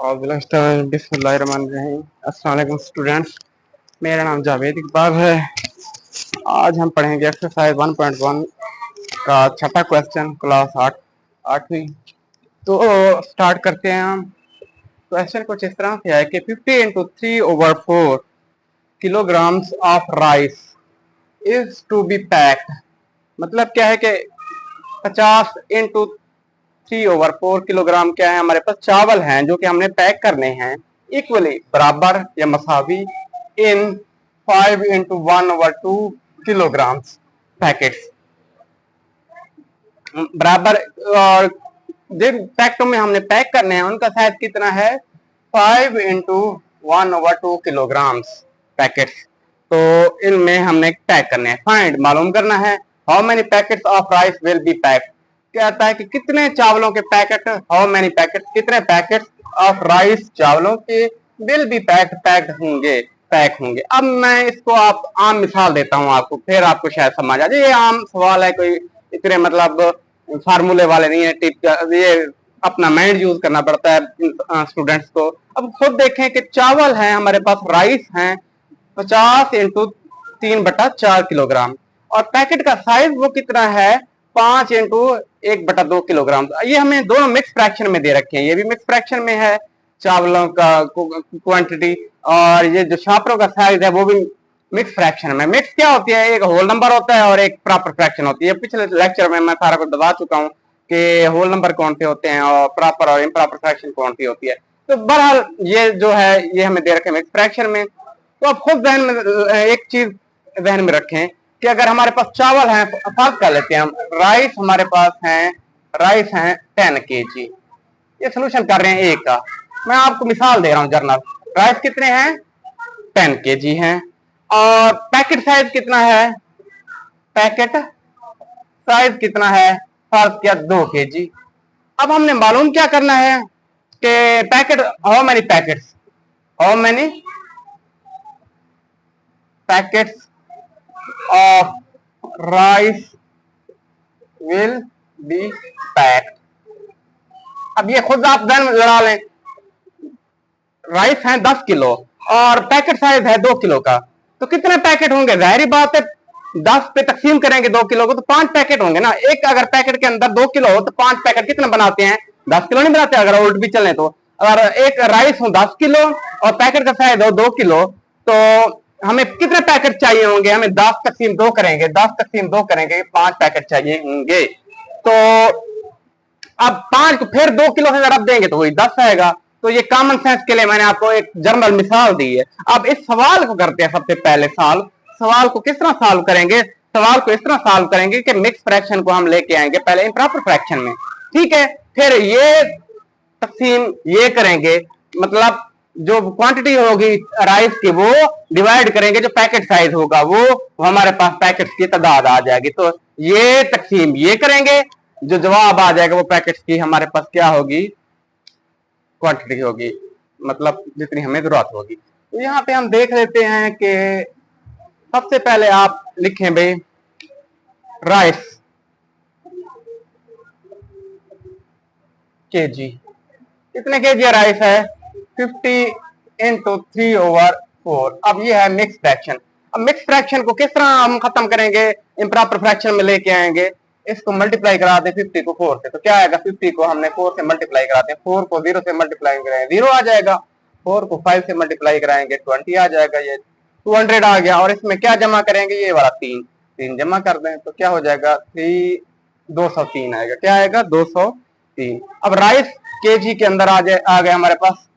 बिस्मिल्लाहिर्रहमानिर्रहीम। अस्सलाम वालेकुम स्टूडेंट्स, मेरा नाम जावेद इकबाल है। आज हम पढ़ेंगे एक्सरसाइज 1.1 का छठा क्वेश्चन, क्लास 8वीं। तो स्टार्ट करते हैं हम। क्वेश्चन कुछ इस तरह से है कि 50 into 3/4 kilograms of rice is to be packed. मतलब क्या है कि 50 इंटू 3/4 किलोग्राम क्या है, हमारे पास चावल हैं जो कि हमने पैक करने हैं इक्वली, बराबर या मसावी, इन 5 इंटू 1/2 किलोग्राम्स पैकेट्स, बराबर। और जिन पैकेटों में हमने पैक करने हैं उनका साइज कितना है, 5 इंटू 1/2 किलोग्राम्स पैकेट्स। तो इनमें हमने पैक करने हैं। फाइंड, मालूम करना है, how many packets of rice will be packed. कहता है कि कितने चावलों के पैकेट, हाउ मेनी पैकेट, कितने पैकेट ऑफ राइस चावलों के विल बी पैक्ड होंगे, पैक होंगे। अब मैं इसको आप आम मिसाल देता हूं आपको, फिर आपको शायद समझ आ जाए। ये आम सवाल है, कोई इतने मतलब फार्मूले वाले नहीं है, टिप का ये अपना माइंड यूज करना पड़ता है स्टूडेंट्स को। अब खुद देखें कि चावल है हमारे पास, राइस हैं 50 इंटू 3/4 किलोग्राम, और पैकेट का साइज वो कितना है, 5 इंटू 1/2 किलोग्राम। ये हमें दोनों मिक्स फ्रैक्शन में दे रखे हैं, ये भी मिक्स फ्रैक्शन में है चावलों का क्वांटिटी, और ये जो छापरों का साइज है वो भी मिक्स फ्रैक्शन में। मिक्स क्या होती है, एक होल नंबर होता है और एक प्रॉपर फ्रैक्शन होती है। पिछले लेक्चर में मैं सारा कुछ बता चुका हूँ कि होल नंबर कौन से होते हैं और प्रॉपर और इम्प्रॉपर फ्रैक्शन कौन सी होती है। तो बहरहाल ये जो है ये हमें दे रखे मिक्स फ्रैक्शन में। तो आप खुद जहन में एक चीज जहन में रखें कि अगर हमारे पास चावल हैं, फर्क कर लेते हैं हम, राइस हमारे पास हैं, राइस हैं 10 kg। ये सोल्यूशन कर रहे हैं एक का, मैं आपको मिसाल दे रहा हूं जर्नल। राइस कितने हैं, 10 kg हैं, और पैकेट साइज कितना है, पैकेट साइज कितना है, फर्ज किया 2 kg। अब हमने मालूम क्या करना है कि packet, how many packets, how many packets of rice will be packed. अब ये खुद आप ध्यान में लड़ा लें, राइस है 10 किलो और पैकेट साइज है 2 किलो का, तो कितने पैकेट होंगे, जाहिर बात है 10 पे तकसीम करेंगे 2 किलो को तो 5 पैकेट होंगे ना। एक अगर पैकेट के अंदर 2 किलो हो तो 5 पैकेट कितने बनाते हैं, 10 किलो नहीं बनाते अगर उल्ट भी चले तो। अगर एक राइस हो 10 किलो और पैकेट का साइज हो 2 किलो, तो हमें कितने पैकेट चाहिए होंगे, हमें 10 तकसीम 2 करेंगे, 10 तकसीम 2 करेंगे, 5 पैकेट चाहिए होंगे। तो अब 5 को फिर 2 किलो से रब देंगे तो वही 10 आएगा। तो ये कॉमन सेंस के लिए मैंने आपको एक जनरल मिसाल दी है। अब इस सवाल को करते हैं सबसे पहले सवाल को किस तरह सॉल्व करेंगे, सवाल को इस तरह सॉल्व करेंगे कि मिक्स फ्रैक्शन को हम लेके आएंगे पहले इम्प्रॉपर फ्रैक्शन में, ठीक है। फिर ये तकसीम ये करेंगे, मतलब जो क्वांटिटी होगी राइस की वो डिवाइड करेंगे, जो पैकेट साइज होगा वो हमारे पास पैकेट की तादाद आ जाएगी। तो ये तकसीम ये करेंगे, जो जवाब आ जाएगा वो पैकेट्स की हमारे पास क्या होगी, क्वांटिटी होगी, मतलब जितनी हमें जरूरत होगी। तो यहाँ पे हम देख लेते हैं कि सबसे पहले आप लिखें भाई राइस केजी, कितने केजी राइस है, 50 इंटू 3/4। अब ये है मिक्स फ्रैक्शन। अब मिक्स फ्रैक्शन को किस तरह हम खत्म करेंगे, इम्प्रॉपर फ्रैक्शन में लेके आएंगे। इसको मल्टीप्लाई कराते 50 को 4 से, तो क्या आएगा, 50 को हमने 4 से मल्टीप्लाई कराते हैं, 4 को 0 से मल्टीप्लाई कराएंगे 0 आ जाएगा, 4 को 5 से मल्टीप्लाई कराएंगे 20 आ जाएगा, ये 200 आ गया। और इसमें क्या जमा करेंगे, ये वाला 3 जमा कर दें तो क्या हो जाएगा, 203 आएगा, क्या आएगा 203। अब राइस केजी के अंदर आ गया हमारे पास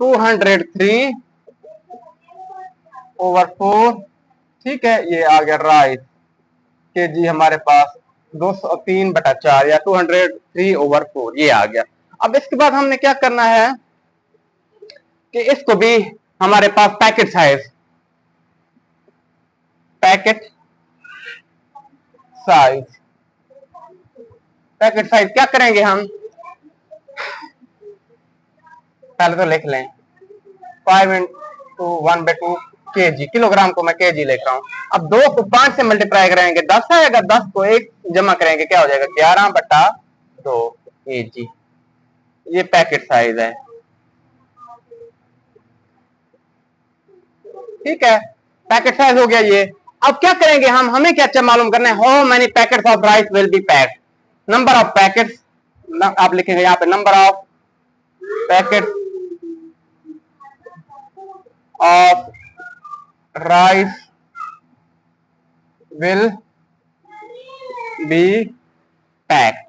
203/4, ठीक है। ये आ गया राइस केजी हमारे पास 203/4 या 203/4, ये आ गया। अब इसके बाद हमने क्या करना है कि इसको भी हमारे पास पैकेट साइज क्या करेंगे हम, पहले तो लिख लें 5 इंटू 1/2 केजी, किलोग्राम को मैं केजी लिख रहा हूं। अब 2 को 5 से मल्टीप्लाई करेंगे 10 आएगा, 10 को 1 जमा करेंगे क्या हो जाएगा, 11/2 केजी। ये पैकेट साइज है, ठीक है, पैकेट साइज हो गया ये। अब क्या करेंगे हम, हमें क्या मालूम करना है, how many packets of rice will be packed, number of packets, आप लिखेंगे यहाँ पे number of packets of rice will be packed.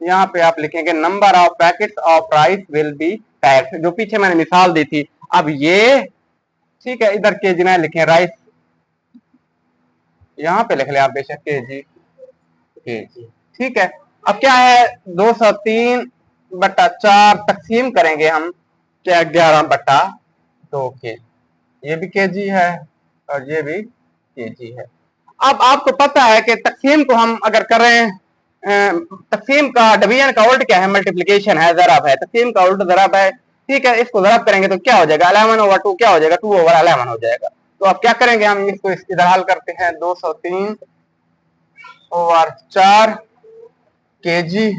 यहाँ पे आप लिखेंगे number of packets of rice will be packed, जो पीछे मैंने मिसाल दी थी। अब ये ठीक है, इधर केजी में लिखे राइस, यहाँ पे लिख ले आप बेशक केजी, केजी, ठीक है। अब क्या है, 203/4 तकसीम करेंगे हम 11/2 के, ये भी केजी है और ये भी केजी है। अब आपको पता है कि तकसीम को हम अगर करें, तकसीम का डिवीजन का उल्ट क्या है, मल्टीप्लिकेशन है, ज़रब है, तकसीम का उल्ट ज़रब है, ठीक है। इसको ज़रब करेंगे तो क्या हो जाएगा, 11/2 क्या हो जाएगा, 2/11 हो जाएगा। तो अब क्या करेंगे हम, इसको इधर हल करते हैं, 203/4 केजी,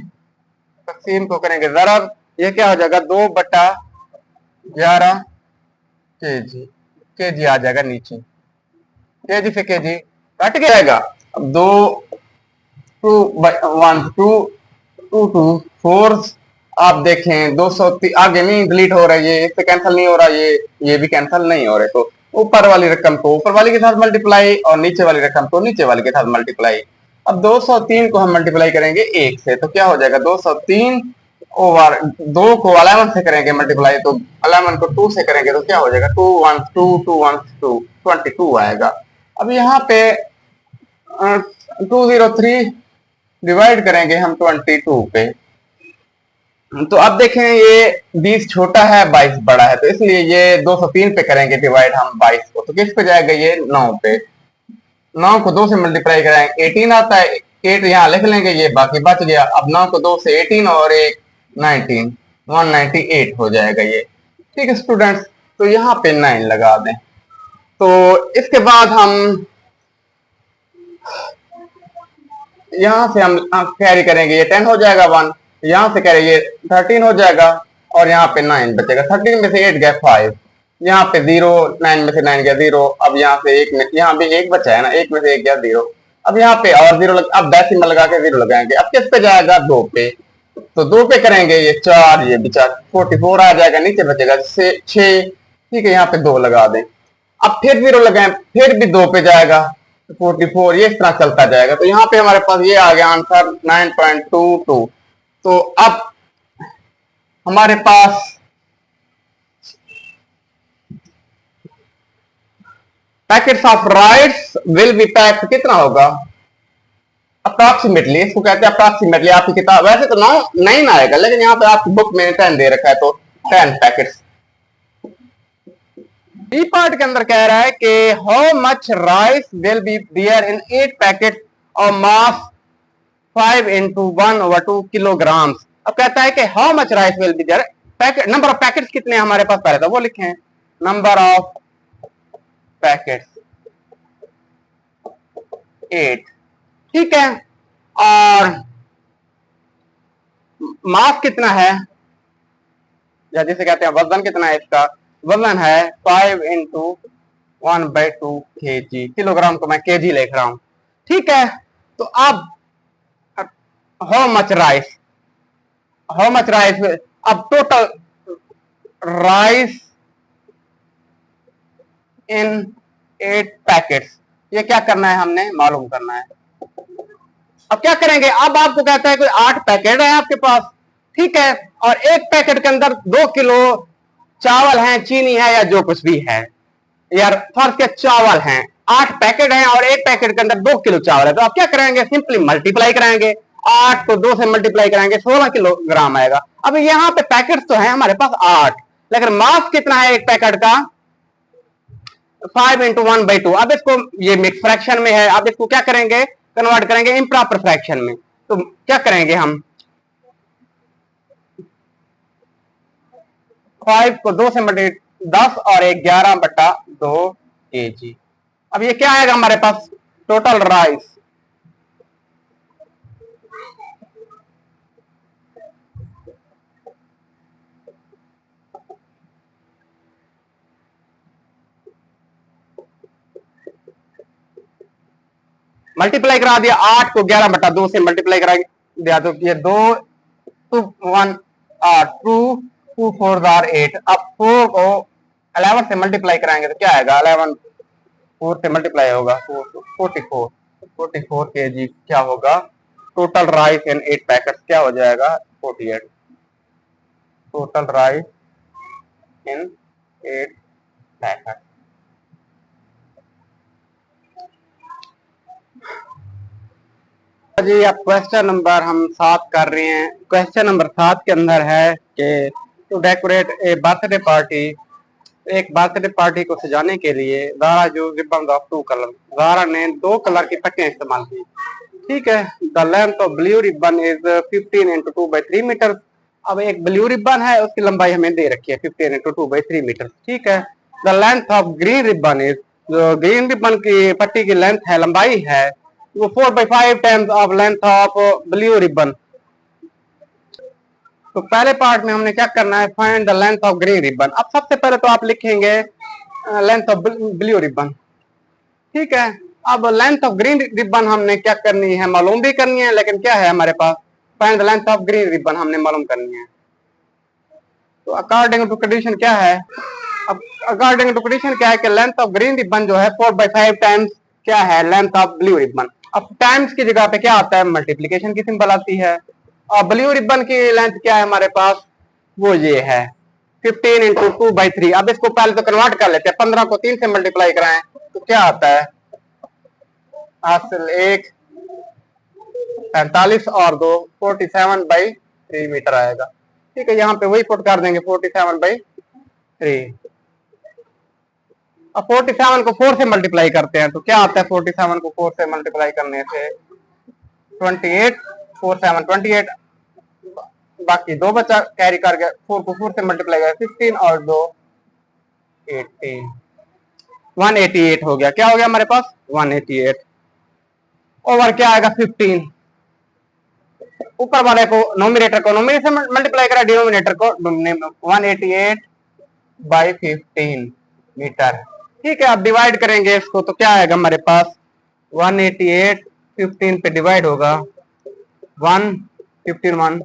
तकसीम को करेंगे ज़रब, ये क्या हो जाएगा 2/11 केजी, केजी आ जाएगा नीचे, केजी से केजी कट जाएगा। अब 2 आप देखें 203 आगे नहीं डिलीट हो रहा है, ये इससे कैंसिल नहीं हो रहा, ये भी कैंसिल नहीं हो रहे, तो ऊपर वाली रकम को ऊपर वाली के साथ मल्टीप्लाई और नीचे वाली रकम को नीचे वाली के साथ मल्टीप्लाई। अब 203 को हम मल्टीप्लाई करेंगे 1 से, तो क्या हो जाएगा 203 ओवर 2 को 11 से करेंगे मल्टीप्लाई, तो 11 को 2 से करेंगे तो क्या हो जाएगा 2 1 2 2 1 2 22 आएगा। अब यहाँ पे 203 डिवाइड करेंगे हम 22 पे, तो अब देखें ये 20 छोटा है 22 बड़ा है, तो इसलिए ये 203 पे करेंगे डिवाइड हम 22 को, तो किस पे जाएगा ये 9 पे, 9 को 2 से मल्टीप्लाई कराएंगे 18 आता है, 8 यहाँ लिख लेंगे, ये बाकी बच गया। अब 9 को 2 से 18 और एक 19, 198 हो जाएगा ये, ठीक है स्टूडेंट्स। तो यहाँ पे 9 लगा दें। तो इसके बाद हम यहाँ से हम कैरी करेंगे, ये 10 हो जाएगा 1, यहाँ से करेंगे ये 13 हो जाएगा और यहाँ पे 9 बचेगा, 13 में से 8 गया 5, यहाँ पे 0, 9 में से 9 गया 0, अब यहाँ से 1 में, यहाँ भी 1 बचा है ना, 1 में से 1 गया 0, अब यहाँ पे और 0 अब डेसिमल लगा के 0 लगाएंगे। अब किस पे जाएगा 2 पे, तो 2 पे करेंगे ये 4, ये बिचा 44 आ जाएगा, नीचे बचेगा 6, ठीक है, यहाँ पे 2 लगा दें। अब फिर 0 लगाएं, फिर भी 2 पे जाएगा 44, ये इस तरह चलता जाएगा। तो यहाँ पे हमारे पास ये आ गया आंसर 9.22। तो अब हमारे पास packets of rice will be packed कितना होगा, अप्रॉक्सीमेटली, इसको कहते हैं अप्रॉक्सीमेटली। आपकी किताब वैसे तो 9 आएगा, लेकिन यहाँ पे आपकी बुक में 10 दे रखा है, तो 10 पैकेट्स। बी पार्ट के अंदर कह रहा है कि how much rice will be there in 8 packet और मास 5 × 1/2 किलोग्राम्स। अब कहता है कि how much rice will be there, packet number of packets कितने हमारे पास पहले था वो लिखे हैं, नंबर ऑफ पैकेट्स 8, ठीक है, और मास कितना है, या जिसे कहते हैं वजन कितना है, इसका वजन है 5 × 1/2 kg, किलोग्राम को मैं केजी लिख रहा हूं, ठीक है। तो अब हाउ मच राइस, अब टोटल राइस इन 8 पैकेट्स, ये क्या करना है, हमने मालूम करना है। अब क्या करेंगे, अब आपको कहता है कोई 8 पैकेट है आपके पास, ठीक है, और एक पैकेट के अंदर 2 किलो चावल है, चीनी है, या जो कुछ भी है, यार फर्ज के चावल हैं, 8 पैकेट हैं और एक पैकेट के अंदर 2 किलो चावल है, तो आप क्या करेंगे, सिंपली मल्टीप्लाई कराएंगे, 8 को 2 से मल्टीप्लाई कराएंगे 16 किलोग्राम आएगा। अब यहाँ पे पैकेट तो है हमारे पास 8, लेकिन मास कितना है एक पैकेट का, 5 × 1/2। अब इसको ये मिक्स फ्रैक्शन में है, अब इसको क्या करेंगे, कन्वर्ट करेंगे इम्प्रॉपर फ्रैक्शन में। तो क्या करेंगे हम, 5 को 2 से मल्टीप्लाई 10 और 11/2 kg। अब ये क्या आएगा हमारे पास, टोटल राइस मल्टीप्लाई करा दिया, 8 को 11/2 से मल्टीप्लाई करा दिया तो ये 2 2 1 2 2 4 8। अब 4 को 11 से मल्टीप्लाई कराएंगे तो क्या आएगा, 11 4 से मल्टीप्लाई होगा 44 44 kg क्या होगा, टोटल राइस इन 8 पैकेट क्या हो जाएगा 48। टोटल राइस इन 8 पैकेट। जी अब क्वेश्चन नंबर हम 7 कर रहे हैं। क्वेश्चन नंबर 7 के अंदर है कि to decorate a birthday party, एक बर्थडे पार्टी को सजाने के लिए ज़ारा जो रिबन ऑफ 2 कलर, ज़ारा ने 2 कलर की पट्टियां इस्तेमाल की। ठीक है, the length of blue ribbon is 15 into 2/3 metre. अब एक ब्लू रिबन है, उसकी लंबाई हमें दे रखी है 15 इंटू 2/3 मीटर। ठीक है, the length of green ribbon is, जो ग्रीन रिबन की पट्टी की लेंथ है, लंबाई है वो 4/5 times of length of blue ribbon. तो पहले पार्ट में हमने क्या करना है, find the length of green ribbon. अब सबसे पहले तो आप लिखेंगे लेंथ ऑफ ब्लू रिबन। ठीक है, अब लेंथ ऑफ ग्रीन रिबन हमने क्या करनी है, मालूम भी करनी है, लेकिन क्या है हमारे पास, find the length of green ribbon हमने मालूम करनी है। तो अकॉर्डिंग टू कंडीशन क्या है, अब अकॉर्डिंग टू कंडीशन क्या है कि लेंथ ऑफ ग्रीन रिबन जो है 4/5 टाइम्स क्या है लेंथ ऑफ ब्लू रिबन। अब टाइम्स की जगह पे क्या आता है, मल्टीप्लीकेशन की सिंबल आती है। और ब्लू रिबन की लेंथ क्या है हमारे पास, वो ये है 15 इंटू 2/3। अब इसको पहले तो कन्वर्ट कर लेते हैं, 15 को 3 से मल्टीप्लाई कराएं तो क्या आता है, हासिल 1 45 और 2 47/3 मीटर आएगा। ठीक है, यहाँ पे वही पुट कर देंगे 47/3। अब 47 को 4 से मल्टीप्लाई करते हैं तो क्या आता है, 47 को 4 से मल्टीप्लाई करने से 28, 4 7 28, बाकी 2 बचा कैरी करके 4 को 4 से मल्टीप्लाई कर 16 और 2 18, 188 हो गया। क्या हो गया हमारे पास 188 ओवर क्या आएगा 15। ऊपर वाले को नोमिनेटर को नोमिनेटर से मल्टीप्लाई करा, डिनोमिनेटर को 188/15 मीटर। ठीक है, अब डिवाइड करेंगे इसको तो क्या आएगा हमारे पास 188 15 पे डिवाइड होगा 1 15 1।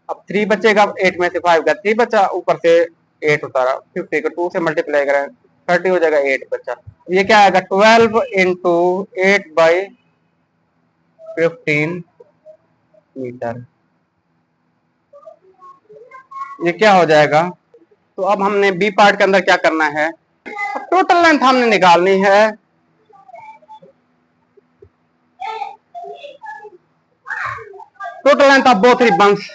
अब 3 बचेगा, 8 में से 5 का 3 बचा, ऊपर से 8 उतारा, 50 को 2 से मल्टीप्लाई करें 30 हो जाएगा, 8 बचा। ये क्या आएगा 12 इंटू 8/15 मीटर। ये क्या हो जाएगा, तो अब हमने बी पार्ट के अंदर क्या करना है, अब टोटल लेंथ हमने निकालनी है। Total length of both ribbons,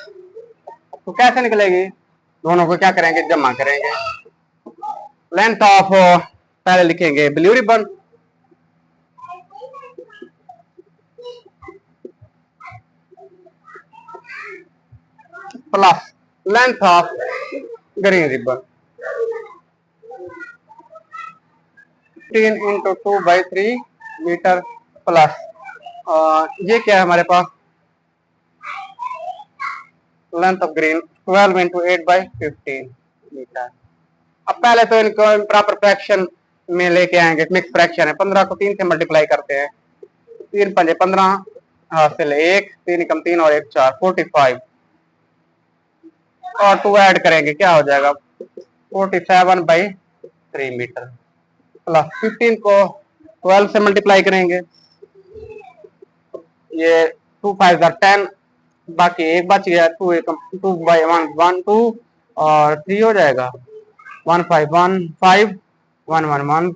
तो कैसे निकलेगी, दोनों को क्या करेंगे जमा करेंगे। लेंथ ऑफ पहले लिखेंगे blue ribbon, plus length of green ribbon 15 into 2/3 metre plus ये क्या है हमारे पास length of green 12 into 8/15 metre. अब पहले तो इनको प्रॉपर फ्रैक्शन में लेके आएंगे, मिक्स फ्रैक्शन है, 15 को 3 से मल्टीप्लाई करते हैं, 3 पंजे 15 हासिल 1, 3 कम 3 और 1 4 45 और 2 ऐड करेंगे क्या हो जाएगा 47/3 मीटर प्लस 15 को 12 से मल्टीप्लाई करेंगे, ये 2 5 10, बाकी एक बच गया 2/1 1 2 और 3 हो जाएगा 1 5 1 5 1 1 1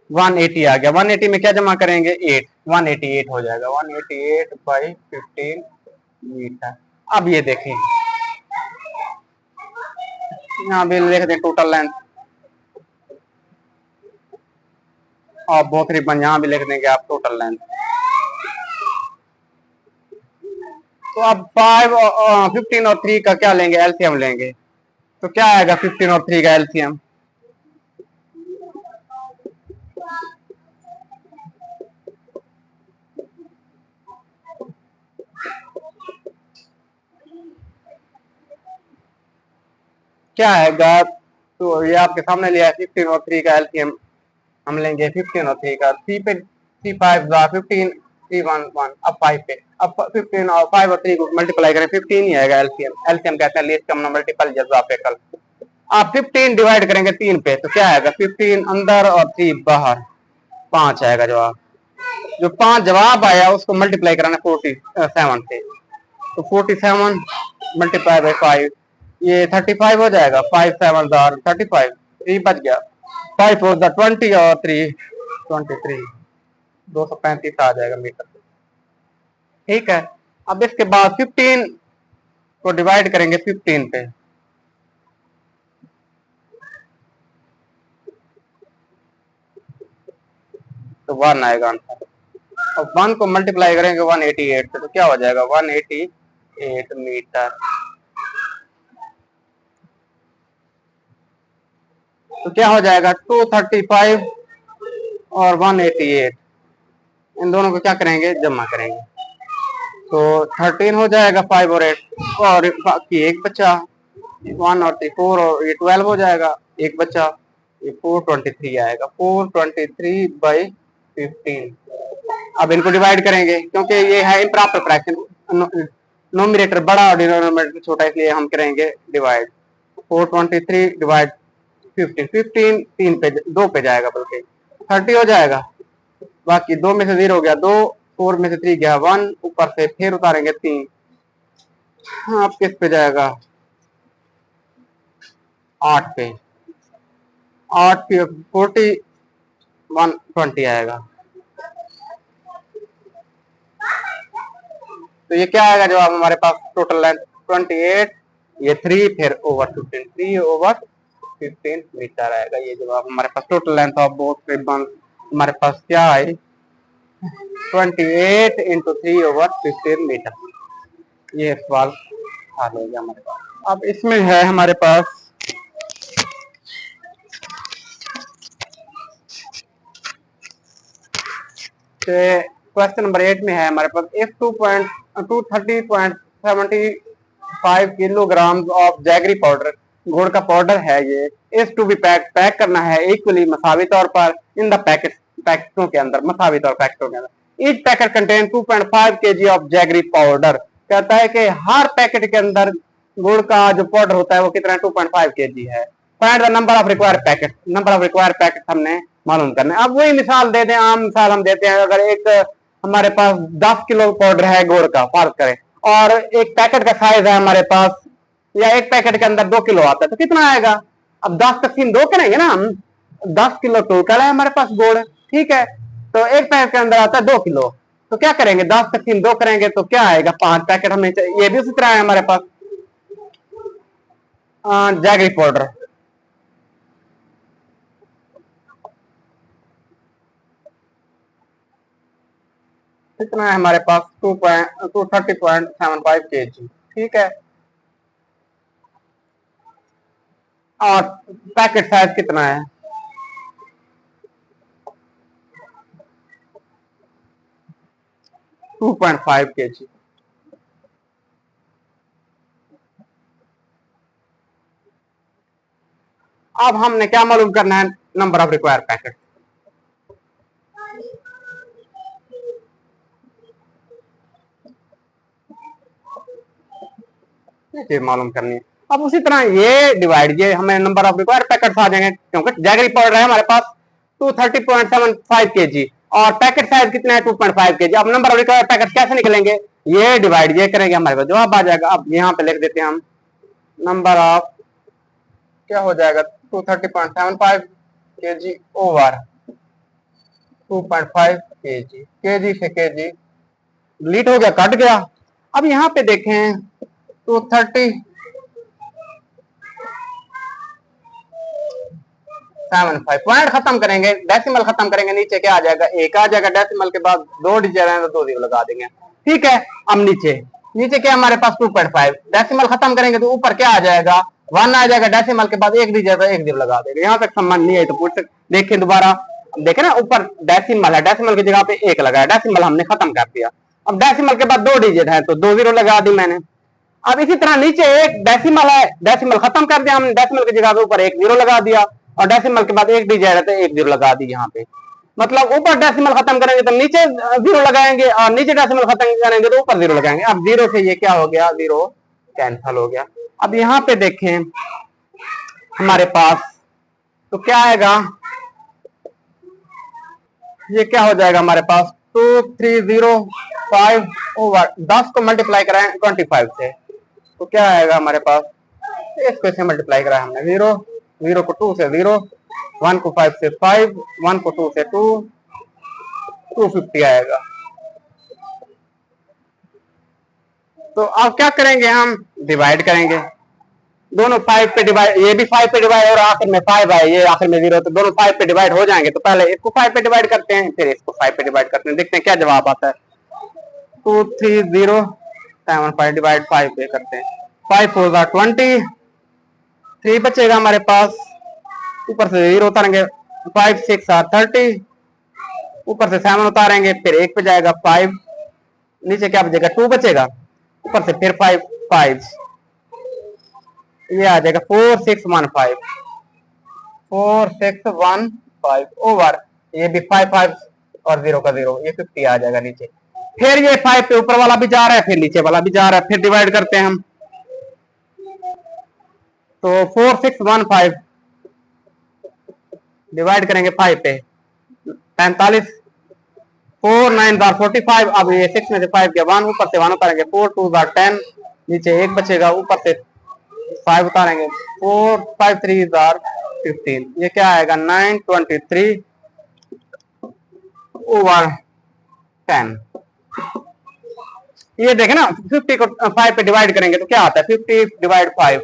180 आ गया। 180 में क्या जमा करेंगे 8, 188 हो जाएगा 188/15 मीटर। अब ये देखें, यहाँ भी लिख दें टोटल लेंथ और बोथ रिबन, यहाँ भी लिख देंगे आप टोटल लेंथ। तो अब 15 और 3 का क्या लेंगे, एलसीएम लेंगे, तो क्या आएगा 15 और 3 का एलसीएम, क्या आएगा, तो ये आपके सामने लिया है 15 और 3 का एलसीएम हम लेंगे 15 और 3 का, 3 पे 3 5 15, 3 1 1, अब 5 पे, अब 15 और 5 और 3 को मल्टीप्लाई करें 15 ही आएगा एलसीएम। एलसीएम कहते हैं लीस्ट कॉमन मल्टीपल या इजाफे। आप 15 डिवाइड करेंगे 3 पे तो क्या आएगा, 15 अंदर और 3 बाहर, 5 आएगा जवाब। जो 5 जवाब आया उसको मल्टीप्लाई कराना 47 से, तो 47 मल्टीप्लाई बाई 5, ये 35 हो जाएगा। 5 7 35, 3 बच गया, 5 4 20 और 3 23, 235 आ जाएगा मीटर। ठीक है, अब इसके बाद 15 को डिवाइड करेंगे 15 पे, तो 1 आएगा आंसर। अब 1 को मल्टीप्लाई करेंगे 188 से, तो क्या हो जाएगा 188 मीटर। तो क्या हो जाएगा 235 और 188, इन दोनों को क्या करेंगे, जमा करेंगे, तो 13 हो जाएगा 5 और 8, और बाकी एक बचा 1 और 3 4, और ये 12 हो जाएगा, एक बचा, ये 423 आएगा। 423 बाई 15। अब इनको डिवाइड करेंगे क्योंकि ये है इम्प्रॉपर फ्रैक्शन, नोमिनेटर बड़ा और डिनोमिनेटर छोटा, इसलिए हम करेंगे डिवाइड। 423 डिवाइड 15, 15 3 पे 2 पे जाएगा, बल्कि 30 हो जाएगा, बाकी 2 में से 0 हो गया 2, 4 में से 3 गया 1, ऊपर से फिर उतारेंगे 3, हाँ अब किस पे जाएगा, 8 पे, 8 पे 40 120 आएगा। तो ये क्या आएगा जवाब हमारे पास, टोटल लेंथ 28, ये 3 फिर ओवर 15, 3 ओवर 15 मीटर आएगा। ये जवाब हमारे पास total length of both ribbon हमारे पास क्या है, 28 इंटू 3 ओवर 15 मीटर। ये सवाल हल हो गया हमारे पास। अब इसमें है हमारे पास क्वेश्चन नंबर 8 में है हमारे पास, if 230.75 kilogram of jaggery powder, गुड़ का पाउडर है ये, इज टू बी पैक करना है इक्वली मसावी तौर पर इन द पैकेटों के अंदर, मसावी तौर पैकेटों के अंदर। Each packet contain 2.5 kg of jaggery powder. कहता है कि हर पैकेट के अंदर गुड़ का जो पाउडर होता है वो कितना 2.5 kg है। Find the number of required packet, number of required packet हमने मालूम करना है। अब वही मिसाल दे दें, आम मिसाल हम देते हैं, अगर एक हमारे पास 10 किलो पाउडर है गुड़ का, फर्ज करें, और एक पैकेट का साइज है हमारे पास, या एक पैकेट के अंदर 2 किलो आता है, तो कितना आएगा। अब 10 तकसीम 2 करेंगे ना हम, 10 किलो टोटल है हमारे पास गुड़, ठीक है, तो एक पैकेट के अंदर आता है 2 किलो, तो क्या करेंगे 10 तकसीम 2 करेंगे तो क्या आएगा, 5 पैकेट हमें, ये भी उसी तरह है हमारे पास जैगरी पाउडर। कितना है हमारे पास 230.75 kg, ठीक है, और पैकेट साइज कितना है, 2.5 kg। अब हमने क्या मालूम करना है, नंबर ऑफ रिक्वायर्ड पैकेट। ये मालूम करनी है। अब उसी तरह ये डिवाइड, ये हमें नंबर ऑफ रिक्वायर्ड पैकेट्स आ जाएंगे, क्योंकि जैगरी पाउडर है हमारे पास 230.75 kg और पैकेट साइज कितना है 2.5 kg। अब नंबर ऑफ रिक्वायर्ड पैकेट कैसे निकलेंगे, ये डिवाइड ये करेंगे हमारे पास जवाब आ जाएगा। अब यहाँ पे लिख देते हैं हम, नंबर ऑफ क्या हो जाएगा 230.75 kg ओवर 2.5 kg, kg से kg डिलीट हो गया, कट गया। अब यहाँ पे देखें 230.75 पॉइंट खत्म करेंगे, डेसिमल खत्म करेंगे, नीचे क्या आ जाएगा, एक आ जाएगा, डेसिमल के बाद 2 डिजिट है तो 2 जीरो लगा देंगे, ठीक है। अब नीचे क्या हमारे पास 2.5, डेसिमल खत्म करेंगे तो ऊपर क्या आ जाएगा 1 आ जाएगा, डेसिमल के बाद 1 डिजिट है 1 जीरो लगा देंगे। यहाँ तक संबंध नहीं है तो पूछ देखें दोबारा, देखे ना ऊपर डेसिमल है, डेसिमल की जगह पे 1 लगाया, डेसिमल हमने खत्म कर दिया। अब डेसिमल के बाद 2 डिजिट है तो 2 जीरो लगा दी मैंने। अब इसी तरह नीचे एक डेसिमल है, डेसिमल खत्म कर दिया हमने, डेसिमल की जगह पे ऊपर 1 जीरो लगा दिया। और डेसिमल के बाद एक डिजिट है तो एक जीरो लगा दी यहाँ पे। मतलब ऊपर डेसिमल खत्म करेंगे तो नीचे जीरो लगाएंगे और नीचे डेसिमल खत्म करेंगे तो ऊपर जीरो लगाएंगे। अब जीरो से ये क्या हो गया, जीरो कैंसल हो गया। अब यहाँ पे देखें हमारे पास तो क्या आएगा, ये क्या हो जाएगा हमारे पास 2305 ओवर 10 को मल्टीप्लाई कराएं 25 से तो क्या आएगा हमारे पास, इसको इसे मल्टीप्लाई कराया हमने, जीरो जीरो को 2 से जीरो, 1 को 5 से 5, 1 को 2 से 2, 250 आएगा। तो अब क्या करेंगे, हम डिवाइड करेंगे दोनों 5 पे डिवाइड, ये भी 5 पे डिवाइड और आखिर में 5 आए, ये आखिर में जीरो, तो दोनों 5 पे डिवाइड हो जाएंगे। तो पहले इसको 5 पे डिवाइड करते हैं, फिर इसको 5 पे डिवाइड करते हैं, देखते हैं क्या जवाब आता है। 2307 डिवाइड 5 पे करते हैं, 5 4 20, 3 बचेगा हमारे पास, ऊपर से जीरो उतारेंगे, 5 6 30, ऊपर से 7 उतारेंगे, फिर एक पे जाएगा 5, नीचे क्या बचेगा 2 बचेगा, ऊपर से फिर 5 5, ये आ जाएगा 4615, 4615 ओवर, ये भी 5 5 और 0 का 0, ये 50 आ जाएगा नीचे। फिर ये 5 पे ऊपर वाला भी जा रहा है, फिर नीचे वाला भी जा रहा है, फिर डिवाइड करते हैं हम, तो 4615 डिवाइड करेंगे 5 पे 45, 4 9 45, अब ये 6 में से 5 गया 1, ऊपर से 1 उतारेंगे, 4 2 10, नीचे एक बचेगा, ऊपर से 5 उतारेंगे, 4 5 3 15, ये क्या आएगा 923 ओवर 10। ये देखे ना 50 को 5 पे डिवाइड करेंगे तो क्या आता है, 50 डिवाइड 5,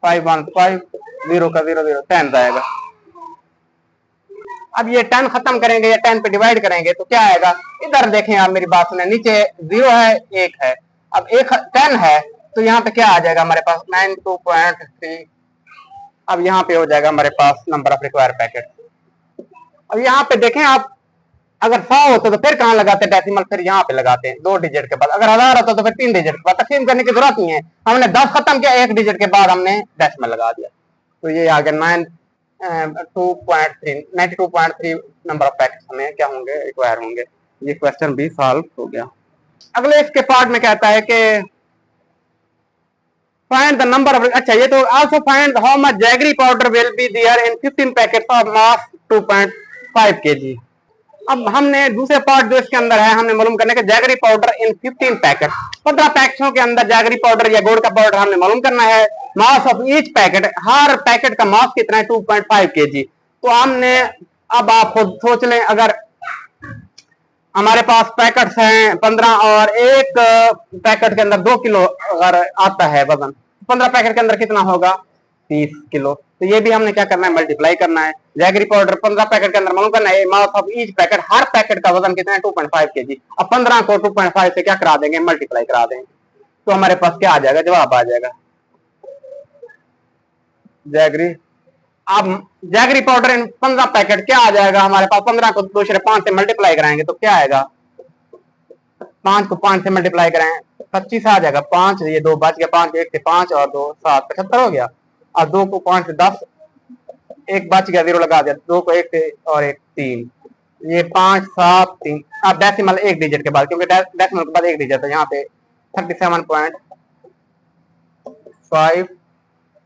5 1 5, 0 का 0 0 10 आएगा। अब ये 10 खत्म करेंगे या 10 पे डिवाइड करेंगे तो क्या आएगा, इधर देखें आप मेरी बात सुने, नीचे 0 है 1 है, अब 1 10 है तो यहाँ पे क्या आ जाएगा हमारे पास 92.3, अब यहाँ पे हो जाएगा हमारे पास नंबर ऑफ रिक्वायर पैकेट। अब यहाँ पे देखें आप, अगर 100 होता तो फिर कहाँ लगाते डेसिमल, फिर यहाँ पे लगाते हैं 2 डिजिट के बाद, अगर 1000 होता तो फिर 3 डिजिट के बाद, तकसीम करने की जरूरत नहीं है, हमने 10 खत्म किया 1 डिजिट के बाद हमने डेसिमल लगा दिया, तो ये आ गया 92.3 नंबर ऑफ पैकेट्स हमें क्या होंगे, रिक्वायर होंगे। ये क्वेश्चन भी सॉल्व हो गया। अगले इसके पार्ट में कहता है कि फाइंड द नंबर ऑफ, अच्छा ये तो also find how much jaggery powder will be there in 15 packets of mass 2.5 kg। अब हमने दूसरे पार्ट जो इसके अंदर है हमने मालूम करने का जैगरी पाउडर इन 15 पैकेट, 15 पैकेटों के अंदर जैगरी पाउडर या गुड़ का पाउडर हमने मालूम करना है। Mass of each packet, her packet का मास कितना है 2.5 kg। तो हमने, अब आप खुद सोच लें, अगर हमारे पास पैकेट्स हैं 15 और एक पैकेट के अंदर 2 किलो अगर आता है वजन, 15 पैकेट के अंदर कितना होगा 30 किलो। तो ये भी हमने क्या करना है, मल्टीप्लाई करना है। जैगरी पाउडर 15 पैकेट के अंदर मालूम करना है, mass of each packet, her packet का वजन कितना है 2.5 kg। अब 15 को 2.5 से क्या करा देंगे, मल्टीप्लाई करा देंगे, तो हमारे पास क्या आ जाएगा, जवाब आ जाएगा जैगरी। अब जैगरी पाउडर इन 15 पैकेट क्या आ जाएगा हमारे पास, 15 को दूसरे 5 से मल्टीप्लाई कराएंगे तो क्या आएगा, 5 को 5 से मल्टीप्लाई कराएं 25 आ जाएगा, 5 ये 2 बच गया, 5 1 से 5 और 2 7 75 हो गया। और 2 को 5 से 10, एक बच गया 0 लगा दिया, 2 को 1 से और 1 3, ये 5 7 3। अब डेसिमल एक डिजिट के बाद, क्योंकि डेसिमल के बाद एक डिजिट, तो यहाँ पे 37.5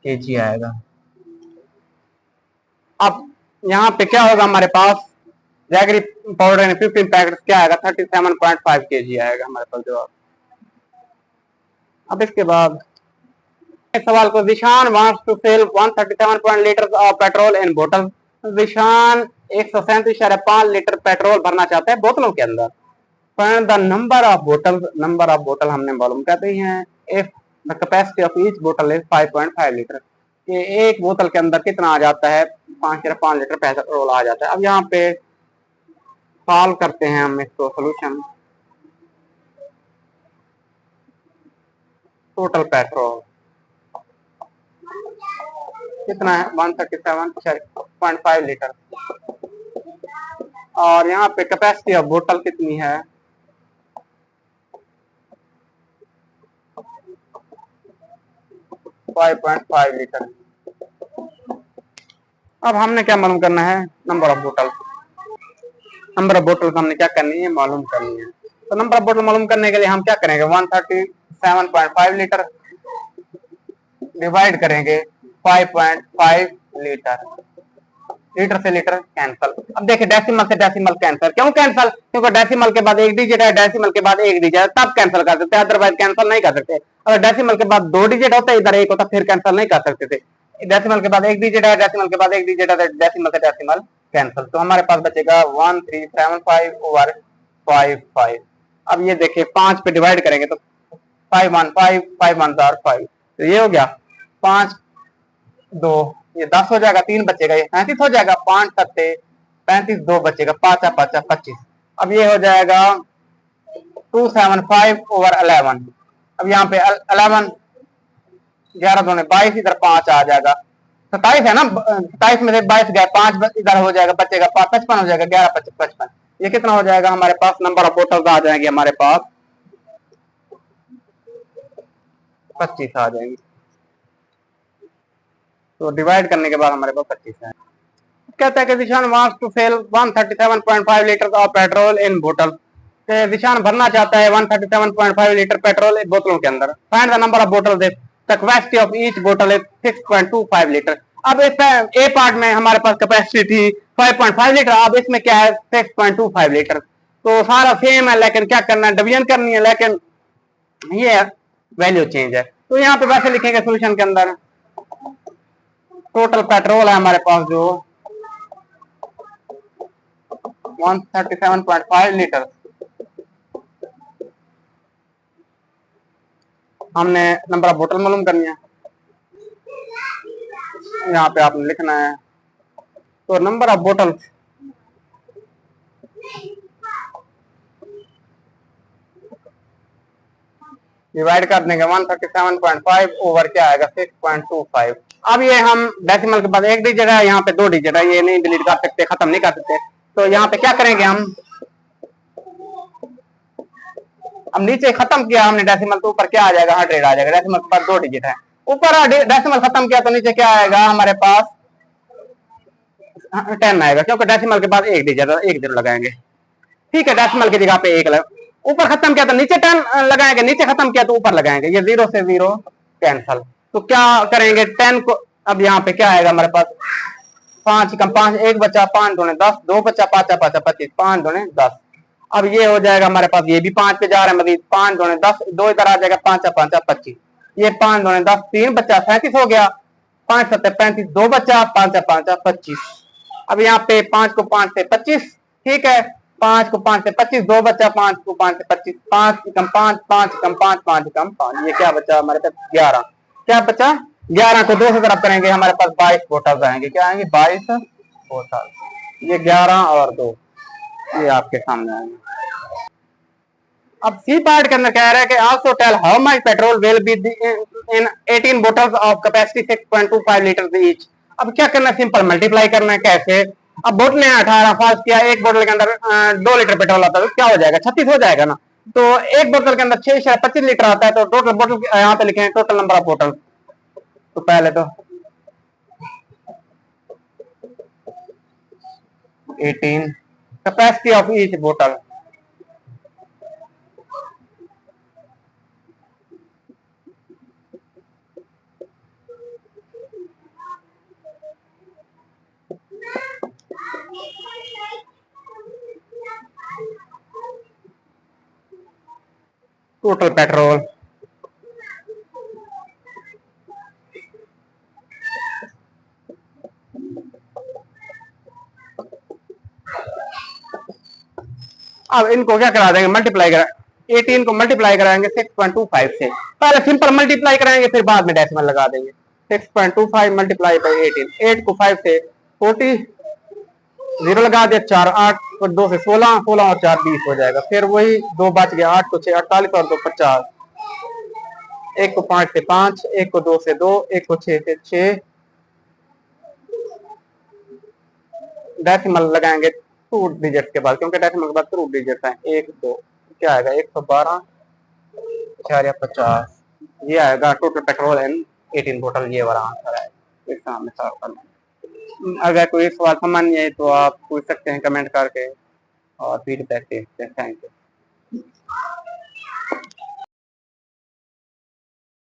kg आएगा। अब यहाँ पे क्या होगा हमारे पास, जैगरी पाउडर 15 पैकेट क्या आएगा 37.5 kg आएगा हमारे पास जवाब। अब इसके बाद सवाल को, Zeeshan wants to fill 137 litre of petrol in बोतल। जिशान 137.5 लीटर पेट्रोल भरना चाहता है बोतलों के अंदर। फाइंड द नंबर ऑफ बोतल, नंबर ऑफ बोतल हमने मालूम करते हैं, if the capacity of each बोतल इज 5.5 लीटर, ये एक बोतल के अंदर कितना आ जाता है, 5 लीटर पेट्रोल आ जाता है। अब यहाँ पे सॉल्व करते हैं हम इसको, सोल्यूशन, टोटल पेट्रोल कितना है 137.5 लीटर, और यहाँ पे कैपेसिटी ऑफ बोतल कितनी है 5.5 लीटर। अब हमने क्या मालूम करना है, नंबर ऑफ बोतल। नंबर ऑफ बोतल हमने क्या करनी है, मालूम करनी है। तो नंबर ऑफ बोतल मालूम करने के लिए हम क्या करेंगे, 137.5 लीटर डिवाइड करेंगे 5.5 लीटर। लीटर से लीटर कैंसल। अब देखिए डेसिमल से डेसिमल कैंसल, क्यों कैंसल, क्योंकि डेसिमल के बाद एक डिजिट है, डेसिमल के बाद एक डिजिट है, तब कैंसल कर सकते हैं, अदरवाइज कैंसल नहीं कर सकते। अगर डेसिमल के बाद दो डिजिट होता है, इधर एक होता, फिर कैंसल नहीं कर सकते थे। डेसिमल के बाद एक डिजिट है, डेसिमल के बाद एक डिजिट है, डेसिमल से डेसिमल कैंसल। तो हमारे पास बचेगा 1375 ओवर 55। अब ये देखिए 5 पे डिवाइड करेंगे तो 515 5 तो ये हो गया 5 2, ये 10 हो जाएगा, 3 बचेगा, ये 35 हो जाएगा, 5 सत्ते 35, 2 बचेगा, 5 25। अब ये हो जाएगा 275 ओवर 11। अब यहाँ पे 11 11 दूने 22, इधर 5 आ जाएगा, 27 है ना, 27 में से 22 गया, 5 इधर हो जाएगा, बचेगा 55 हो जाएगा, 11 55। ये कितना हो जाएगा हमारे पास, नंबर ऑफ बोतल आ जाएंगे हमारे पास 25 आ जाएंगे। तो डिवाइड करने के बाद हमारे पास 25 है। कहता है कि Dishan wants to sell 137.5 litre of petrol in बोतल। दिशान भरना चाहता है 137.5 लीटर पेट्रोल बोतलों के अंदर। फाइंड द नंबर ऑफ बोतल, द कैपेसिटी ऑफ ईच बोतल इज 6.25 लीटर। अब इस ए पार्ट में हमारे पास कैपेसिटी थी 5.5 लीटर, अब इसमें क्या है 6.25 लीटर। तो सारा सेम है, लेकिन क्या करना है, डिवीजन करनी है, लेकिन ये वैल्यू चेंज है। तो यहाँ पे वैसे लिखेंगे सोल्यूशन के अंदर, टोटल पेट्रोल है हमारे पास जो 137.5 लीटर, हमने नंबर ऑफ बोतल मालूम करनी है, यहाँ पे आपने लिखना है। तो नंबर ऑफ बोतल डिवाइड कर देंगे 137.5 ओवर क्या आएगा 6.25। अब ये हम डेसिमल के बाद एक डिजिट है, यहाँ पे 2 डिजिट है, ये नहीं डिलीट कर सकते, खत्म नहीं कर सकते। तो यहाँ पे क्या करेंगे हम, अब नीचे खत्म किया हमने डेसिमल, तो ऊपर क्या आ जाएगा 100 आ जाएगा। डेसिमल के बाद 2 डिजिट है, ऊपर डेसिमल खत्म किया तो नीचे क्या आएगा हमारे पास 10 आएगा, क्योंकि डेसिमल के बाद एक डिजिट है, एक 0 लगाएंगे। ठीक है, डेसिमल की जगह पे एक ऊपर खत्म किया तो नीचे 10 लगाएंगे, नीचे खत्म किया तो ऊपर लगाएंगे, ये 0 से 0 कैंसल। तो क्या करेंगे 10 को, अब यहाँ पे क्या आएगा हमारे पास 5 कम 5, 1 बचा, 5 दूने 10, 2 बचा, 5 5 25, 5 दूने 10। अब ये हो जाएगा हमारे पास, ये भी 5 पे जा रहा है मजीद, 5 दूने 10, 2 इधर आ जाएगा, 5 5 25, ये 5 दूने 10, 3 बचा 37 हो गया, 5 7 35, 2 बचा, 5 5 25। अब यहाँ पे 5 को 5 से 25, ठीक है, 5 को 5 से 25, 2 बचा, 5 को 5 से 25, 5 कम 5, 5 कम 5, 5 कम 5, ये क्या बचा हमारे पास 11। क्या बचा 11 को 2 से तरफ करेंगे, हमारे पास 22 बोतल आएंगे, क्या आएंगे 22 बोतल। ये 11 और 2 ये आपके सामने आएंगे। अब सी पार्ट के अंदर कह रहा है कि also tell how much petrol will be in 18 bottles of capacity 6.25 litre each. अब क्या करना है, सिंपल मल्टीप्लाई करना है। कैसे, अब बोतल ने 18 फर्स्ट किया, एक बोतल के अंदर 2 लीटर पेट्रोल आता है, तो क्या हो जाएगा 36 हो जाएगा ना। तो एक बोतल के अंदर 6 25 लीटर आता है, तो टोटल बोतल यहाँ पे लिखे टोटल नंबर ऑफ बोतल। तो पहले तो 18 कैपेसिटी ऑफ ईच बोतल, टोटल पेट्रोल अब इनको क्या करा देंगे, मल्टीप्लाई करा 18 को मल्टीप्लाई कराएंगे 6.25 से। पहले सिंपल मल्टीप्लाई कराएंगे, फिर बाद में डेसिमल लगा देंगे। 6.25 मल्टीप्लाई बाई 18, 8 को 5 से 40, 0 लगा दिया, 4 8 और 2 से 16, 16 और 4 20 हो जाएगा। फिर वही 2 बच गया, 8 को 6 48 और 2 50, 1 को 5 से 5, 1 को 2 से 2, 1 को 6 से 6, डेसिमल लगाएंगे 2 डिजिट के बाद, क्योंकि डेसिमल के बाद 2 डिजिट है। 1 2 क्या आएगा 112 4 50, ये आएगा टोटल पेट्रोल एंड 18 बोतल, ये वाला आंसर है। इसका हमने सॉल्व करना है। अगर कोई सवाल समझ नहीं आए तो आप पूछ सकते हैं कमेंट करके और फीडबैक दे सकते हैं। Thank you.